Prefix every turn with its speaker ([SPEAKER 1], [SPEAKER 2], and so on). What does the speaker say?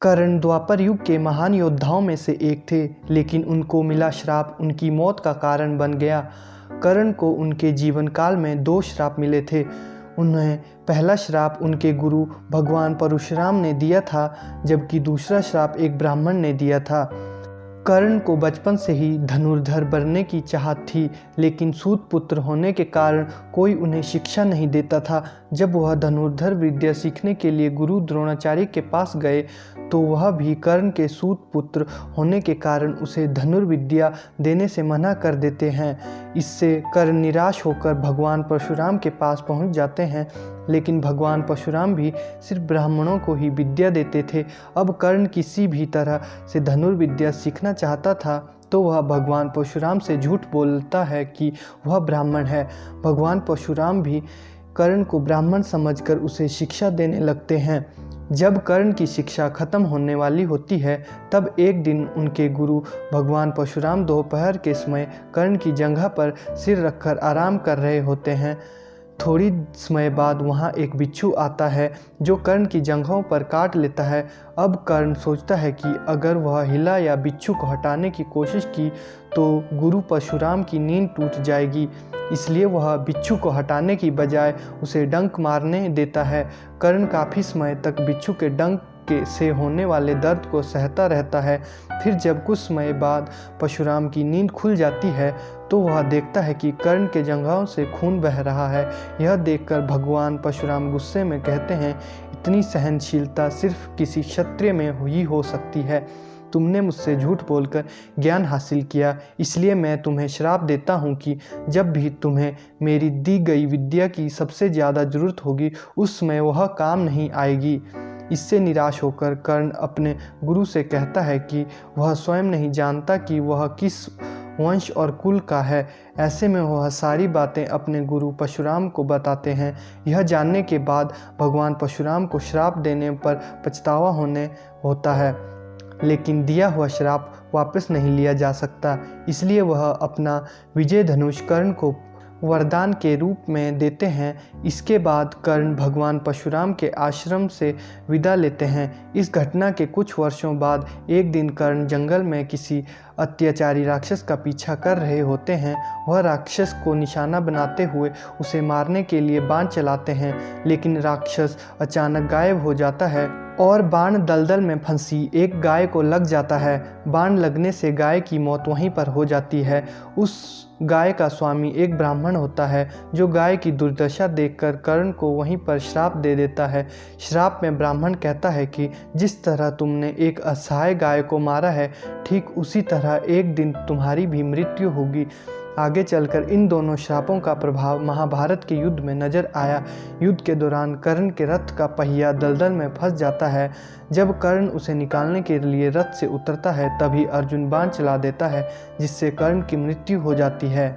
[SPEAKER 1] कर्ण द्वापर युग के महान योद्धाओं में से एक थे, लेकिन उनको मिला श्राप उनकी मौत का कारण बन गया। कर्ण को उनके जीवन काल में 2 श्राप मिले थे। उन्हें पहला श्राप उनके गुरु भगवान परशुराम ने दिया था, जबकि दूसरा श्राप एक ब्राह्मण ने दिया था। कर्ण को बचपन से ही धनुर्धर बनने की चाहत थी, लेकिन सूत पुत्र होने के कारण कोई उन्हें शिक्षा नहीं देता था। जब वह धनुर्धर विद्या सीखने के लिए गुरु द्रोणाचार्य के पास गए तो वह भी कर्ण के सूत पुत्र होने के कारण उसे धनुर्विद्या देने से मना कर देते हैं। इससे कर्ण निराश होकर भगवान परशुराम के पास पहुंच जाते हैं, लेकिन भगवान परशुराम भी सिर्फ ब्राह्मणों को ही विद्या देते थे। अब कर्ण किसी भी तरह से धनुर्विद्या सीखना चाहता था तो वह भगवान परशुराम से झूठ बोलता है कि वह ब्राह्मण है। भगवान परशुराम भी कर्ण को ब्राह्मण समझकर उसे शिक्षा देने लगते हैं। जब कर्ण की शिक्षा खत्म होने वाली होती है तब एक दिन उनके गुरु भगवान परशुराम दोपहर के समय कर्ण की जंघा पर सिर रखकर आराम कर रहे होते हैं। थोड़ी समय बाद वहाँ एक बिच्छू आता है जो कर्ण की जंघों पर काट लेता है। अब कर्ण सोचता है कि अगर वह हिला या बिच्छू को हटाने की कोशिश की तो गुरु परशुराम की नींद टूट जाएगी, इसलिए वह बिच्छू को हटाने की बजाय उसे डंक मारने देता है। कर्ण काफ़ी समय तक बिच्छू के डंक से होने वाले दर्द को सहता रहता है। फिर जब कुछ समय बाद परशुराम की नींद खुल जाती है तो वह देखता है कि कर्ण के जंघों से खून बह रहा है। यह देखकर भगवान परशुराम गुस्से में कहते हैं, इतनी सहनशीलता सिर्फ किसी क्षत्रिय में ही हो सकती है। तुमने मुझसे झूठ बोलकर ज्ञान हासिल किया, इसलिए मैं तुम्हें श्राप देता हूँ कि जब भी तुम्हें मेरी दी गई विद्या की सबसे ज़्यादा ज़रूरत होगी उस समय वह काम नहीं आएगी। इससे निराश होकर कर्ण अपने गुरु से कहता है कि वह स्वयं नहीं जानता कि वह किस वंश और कुल का है। ऐसे में वह सारी बातें अपने गुरु परशुराम को बताते हैं। यह जानने के बाद भगवान परशुराम को श्राप देने पर पछतावा होता है, लेकिन दिया हुआ श्राप वापस नहीं लिया जा सकता। इसलिए वह अपना विजय धनुष कर्ण को वरदान के रूप में देते हैं। इसके बाद कर्ण भगवान परशुराम के आश्रम से विदा लेते हैं। इस घटना के कुछ वर्षों बाद एक दिन कर्ण जंगल में किसी अत्याचारी राक्षस का पीछा कर रहे होते हैं। वह राक्षस को निशाना बनाते हुए उसे मारने के लिए बाण चलाते हैं, लेकिन राक्षस अचानक गायब हो जाता है और बाण दलदल में फंसी एक गाय को लग जाता है। बाण लगने से गाय की मौत वहीं पर हो जाती है। उस गाय का स्वामी एक ब्राह्मण होता है जो गाय की दुर्दशा देखकर कर्ण को वहीं पर श्राप दे देता है। श्राप में ब्राह्मण कहता है कि जिस तरह तुमने एक असहाय गाय को मारा है, ठीक उसी तरह एक दिन तुम्हारी भी मृत्यु होगी। आगे चलकर इन दोनों श्रापों का प्रभाव महाभारत के युद्ध में नजर आया। युद्ध के दौरान कर्ण के रथ का पहिया दलदल में फंस जाता है। जब कर्ण उसे निकालने के लिए रथ से उतरता है तभी अर्जुन बाण चला देता है, जिससे कर्ण की मृत्यु हो जाती है।